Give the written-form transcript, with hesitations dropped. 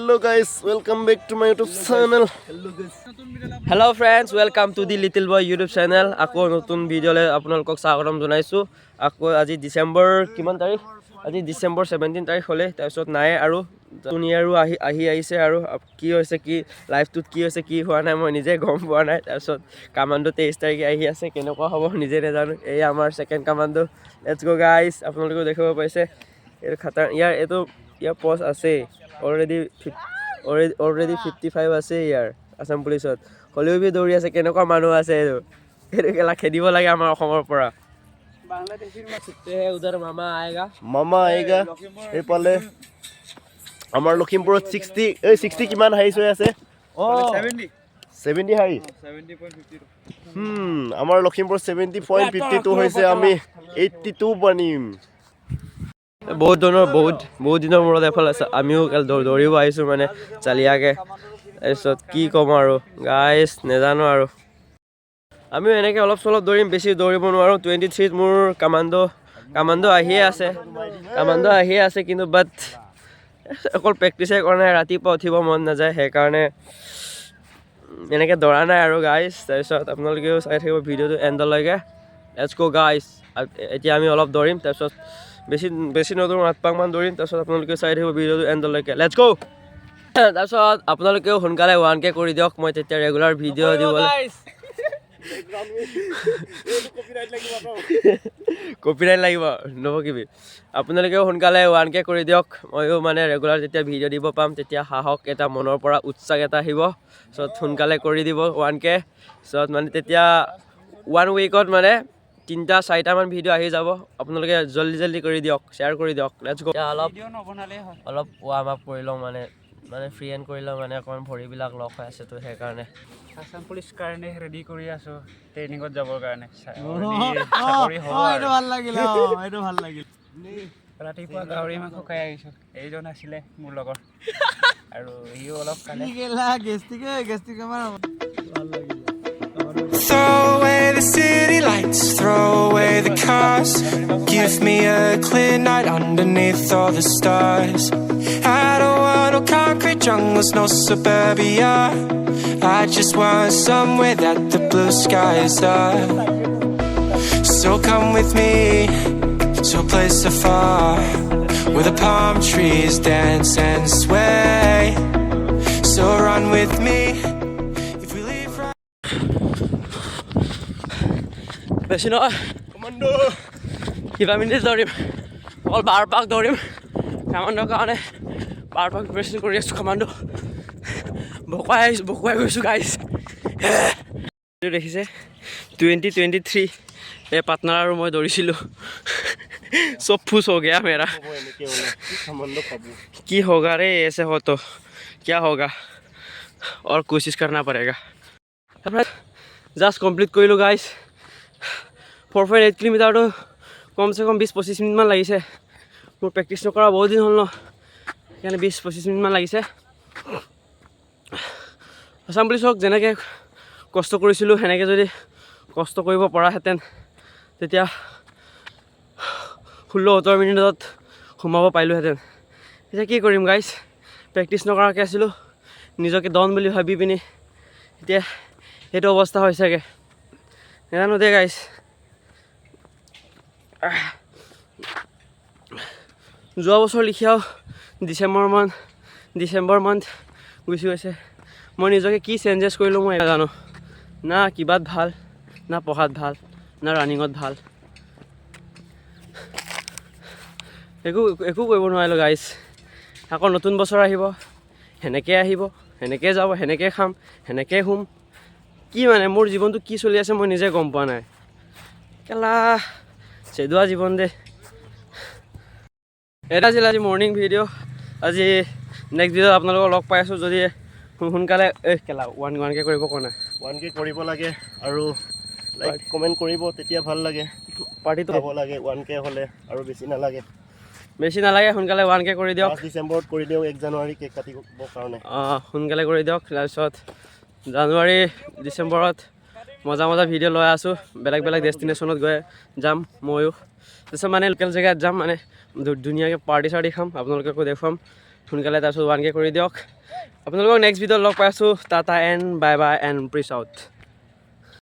Hello guys, welcome back to my YouTube channel. Hello friends, welcome to the Little Boy YouTube channel. Ako notun video le আপোনালোকক স্বাগতম জনাইছো। আকৌ আজি ডিসেম্বৰ কিমান তাৰিখ? আজি ডিসেম্বৰ 17 তাৰিখ হলে তাৰপিছত নাই আৰু দুনিয়াৰো আহি আহিছে আৰু কি হৈছে কি লাইফটোত কি হৈছে কি হোৱা নাই মই নিজে গম পোৱা নাই। তাৰপিছত কামাণ্ডো 23 তাৰিখে আহি আছে, কেনেকুৱা হ'ব নিজে নাজানো। এই আমাৰ second commando. Let's go guys. আপোনালোকে দেখিব পাইছে এই খাতাৰ ইয়াৰ পোষ্ট আছে already 55 আছে ইয়াৰ আসাম পুলিচত। হলেও বি দৌৰি আছে, কেনেকুৱা মানুহ আছে এইটো কেলা খেদিব লাগে আমাৰ অসমৰ পৰা। বাংলাদেশীৰ মাছতে উধৰ মামা আয়েগা এই পালে আমাৰ লখিমপুৰত 60 কিমান হাইছ হৈ আছে? 70 হাই 70.52 আমাৰ লখিমপুৰত 70.52 হৈছে, আমি 82 বনিম। বহুত দিনৰ মূৰত এফালে আমিও দৌৰিব আহিছোঁ মানে চালিয়াকৈ। তাৰপিছত কি ক'ম আৰু গাইছ নেজানো আৰু আমিও এনেকৈ অলপ চলপ দৌৰিম, বেছি দৌৰিব নোৱাৰোঁ। 23 মোৰ কামাণ্ডো আহিয়ে আছে কিন্তু বাট অকল প্ৰেক্টিছে কৰা নাই, ৰাতিপুৱা উঠিব মন নাযায়, সেইকাৰণে এনেকৈ দৌৰা নাই আৰু গাইছ। তাৰপিছত আপোনালোকেও চাই থাকিব ভিডিঅ'টো এণ্ডলৈকে। লেটছ গো গাইছ। এতিয়া আমি অলপ দৌৰিম, তাৰপিছত বেছি নদৌৰোঁ, 8 পাক মান দৌৰিম। তাৰপিছত আপোনালোকে চাই থাকিব ভিডিঅ'টো এণ্ডলৈকে। লেটছ গো। তাৰপিছত আপোনালোকেও সোনকালে 1K কৰি দিয়ক, মই তেতিয়া ৰেগুলাৰ ভিডিঅ' দিবলৈ কপিৰাইট লাগিব নবকিবি। আপোনালোকেও সোনকালে 1K কৰি দিয়ক, ময়ো মানে ৰেগুলাৰ যেতিয়া ভিডিঅ' দিব পাম তেতিয়া সাহস এটা মনৰ পৰা উৎসাহ এটা আহিব। চ' সোনকালে কৰি দিব 1K। চ' মানে তেতিয়া 1 উইকত মানে 3-4টা মান ভিডিঅ' আহি যাব। আপোনালোকে জল্দি কৰি দিয়ক, শ্বেয়াৰ কৰি দিয়ক। লেটছ গো। অলপ ৱাৰ্ম আপ কৰি লওঁ, মানে ফ্ৰী এণ্ড কৰি লওঁ, মানে অকণমান ভৰিবিলাক লগ হৈ আছে তো সেইকাৰণে। আসাম পুলিচ কাৰণে ৰেডি কৰি আছো, ট্ৰেইনিঙত যাবৰ কাৰণে। ভাল লাগিল। ৰাতিপুৱা গাহৰি মাংস খাই আহিছো, এইজন আছিলে মোৰ লগৰ আৰু ইও অলপ খালে। Throw away the city lights, throw away the cars. Give me a clear night underneath all the stars. I don't want no concrete jungles, no suburbia. I just want somewhere that the blue skies are. So come with me to a place so far, where the palm trees dance and sway. So run with me. বেছি নহয় commando কিবা minute দৌৰিম, অকল 12 পাক দৌৰিম কামাণ্ডোৰ কাৰণে। 12 পাক preparation কৰি আছোঁ commando. বকুৱাই গৈছোঁ গাইছ। দেখিছে 2023 এই পাটনাৰ আৰু মই দৌৰিছিলোঁ। চব ফুচ হৈ গয়া মেৰা। কি হোগা ৰে ऐसे हो तो क्या होगा और कोशिश करना पड़ेगा। জাষ্ট কমপ্লিট কৰিলোঁ গাইছ। 4.8 কিলোমিটাৰটো কমচে কম 20-25 মিনিটমান লাগিছে। মোৰ প্ৰেক্টিছ নকৰা বহুত দিন হ'ল ন, সেইকাৰণে 20-25 মিনিটমান লাগিছে। আসাম পুলিচক যেনেকৈ কষ্ট কৰিছিলোঁ সেনেকৈ যদি কষ্ট কৰিব পৰাহেঁতেন তেতিয়া 16-17 মিনিটত সোমাব পাৰিলোঁহেঁতেন। এতিয়া কি কৰিম গাইছ, প্ৰেক্টিছ নকৰাকৈ আছিলোঁ, নিজকে ডন বুলি ভাবি পিনি এতিয়া সেইটো অৱস্থা হৈছেগৈ। নাজানো দে গাইছ। যোৱা বছৰ লিখিয়াও ডিচেম্বৰ মান্থ গুচি গৈছে। মই নিজকে কি চেঞ্জেছ কৰিলোঁ মই নাজানো। না কিবাত ভাল, না পঢ়াত ভাল, না ৰানিঙত ভাল, একো কৰিব নোৱাৰিলোঁ গাইছ। আকৌ নতুন বছৰ আহিব, সেনেকৈ যাব, সেনেকৈ খাম, সেনেকৈ শুম। কি মানে মোৰ জীৱনটো কি চলি আছে মই নিজে গম পোৱা নাই। কেলা চেদুৱা জীৱন দে। এটা আছিল আজি মৰ্ণিং ভিডিঅ'। আজি নেক্সট ভিডিঅ'ত আপোনালোকক লগ পাই আছোঁ। যদি সোনকালে কেলা 1K কৰিব কোৱা নাই, 1K কৰিব লাগে আৰু লাইক কমেণ্ট কৰিব, তেতিয়া ভাল লাগে। পাৰ্টিটো হ'ব লাগে 1K হ'লে, আৰু বেছি নালাগে। সোনকালে 1K কৰি দিয়ক। ডিচেম্বৰত কৰি দিয়ক, 1 জানুৱাৰী কেক কাটিবৰ কাৰণে। সোনকালে কৰি দিয়ক। তাৰপিছত জানুৱাৰী ডিচেম্বৰত মজা ভিডিঅ' লৈ আছোঁ। বেলেগ ডেষ্টিনেশ্যনত গৈ যাম ময়ো। তাৰপিছত মানে লোকেল জেগাত যাম, মানে ধুনীয়াকৈ পাৰ্টি চাৰ্টি খাম, আপোনালোককো দেখুৱাম সোনকালে। তাৰপিছত 1K কৰি দিয়ক। আপোনালোকক নেক্সট ভিডিঅ'ত লগ পাইছোঁ Tata and bye bye and পিছ আউট